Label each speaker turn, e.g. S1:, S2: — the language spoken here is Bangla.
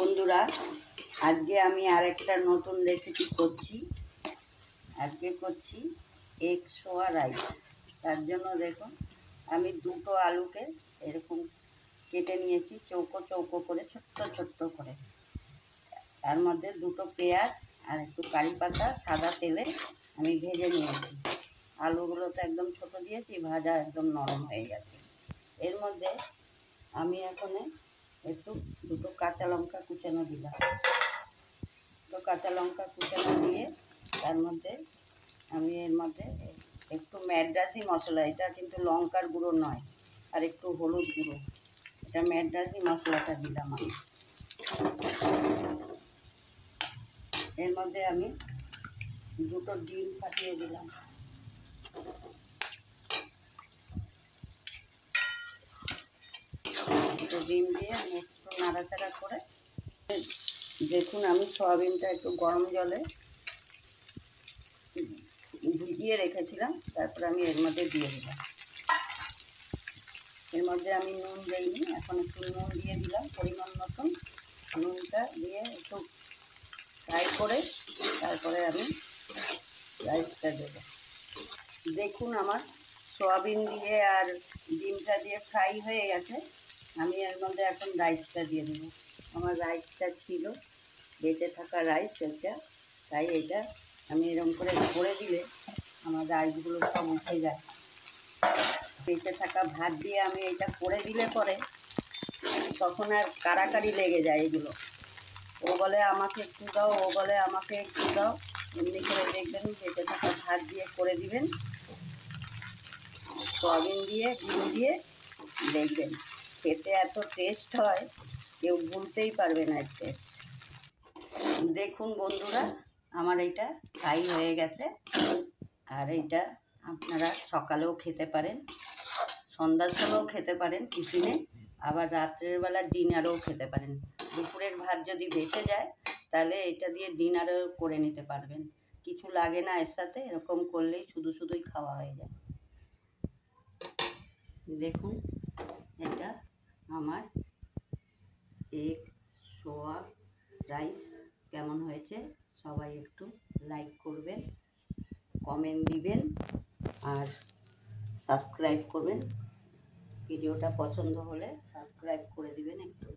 S1: বন্ধুরা, আজকে আমি আরেকটা নতুন রেসিপি করছি। আজকে করছি এগ সোয়া রাইস। তার জন্য দেখুন, আমি দুটো আলুকে এরকম কেটে নিয়েছি চৌকো চৌকো করে, ছোট্ট ছোট্ট করে। তার মধ্যে দুটো পেঁয়াজ আর একটু কারি পাতা সাদা তেলে আমি ভেজে নিয়েছি। আলুগুলো তো একদম ছোট দিয়েছি, ভাজা একদম নরম হয়ে গেছে। এর মধ্যে আমি এখন একটু দুটো কাঁচা লঙ্কা কুচানো দিলাম। দুটো কাঁচা লঙ্কা কুচানো দিয়ে তার মধ্যে আমি এর মধ্যে একটু ম্যাড্রাসি মশলা, এটা কিন্তু লঙ্কার গুঁড়ো নয়, আর একটু হলুদ গুঁড়ো, এটা ম্যাড্রাসি মশলাটা দিলাম আমি। এর মধ্যে আমি দুটো ডিম ফাটিয়ে দিলাম। দুটো ডিম দিয়ে আমি একটু নাড়াচাড়া করে দেখুন, আমি সয়াবিনটা একটু গরম জলে ভিজিয়ে রেখেছিলাম, তারপরে আমি এর মধ্যে দিয়ে দিলাম। এর মধ্যে আমি নুন দিইনি, এখন একটু নুন দিয়ে দিলাম পরিমাণ মতন। নুনটা দিয়ে একটু ফ্রাই করে তারপরে আমি রাইসটা দেবো। দেখুন, আমার সয়াবিন দিয়ে আর ডিমটা দিয়ে ফ্রাই হয়ে গেছে। আমি এর মধ্যে এখন রাইসটা দিয়ে দেবো। আমার রাইসটা ছিল বেঁচে থাকা রাইস, এটা তাই এটা আমি এরকম করে দিলে আমার রাইসগুলো সব উঠে যায়। বেঁচে থাকা ভাত দিয়ে আমি এটা করে দিলে পরে তখন আর কাড়াকাড়ি লেগে যায়। এগুলো ও বলে আমাকে একটু দাও, ও বলে আমাকে একটু দাও, এমনি করে দেখবেন বেঁচে থাকা ভাত দিয়ে করে দিবেন, সয়াবিন দিয়ে ডিম দিয়ে, দেখবেন খেতে এত টেস্ট হয়, কেউ ভুলতেই পারবে না এর টেস্ট। দেখুন বন্ধুরা, আমার এইটা ফ্রাই হয়ে গেছে। আর এইটা আপনারা সকালেও খেতে পারেন, সন্ধ্যার সময়ও খেতে পারেন টিফিনে, আবার রাত্রের বেলা ডিনারেও খেতে পারেন। দুপুরের ভাত যদি বেঁচে যায় তাহলে এটা দিয়ে ডিনারও করে নিতে পারবেন, কিছু লাগে না এর সাথে। এরকম করলেই শুধুই খাওয়া হয়ে যায়। দেখুন, এটা আমার এগ সোয়া রাইস কেমন হয়েছে সবাই একটু লাইক করবেন, কমেন্ট দিবেন আর সাবস্ক্রাইব করবেন। ভিডিওটা পছন্দ হলে সাবস্ক্রাইব করে দিবেন একটু।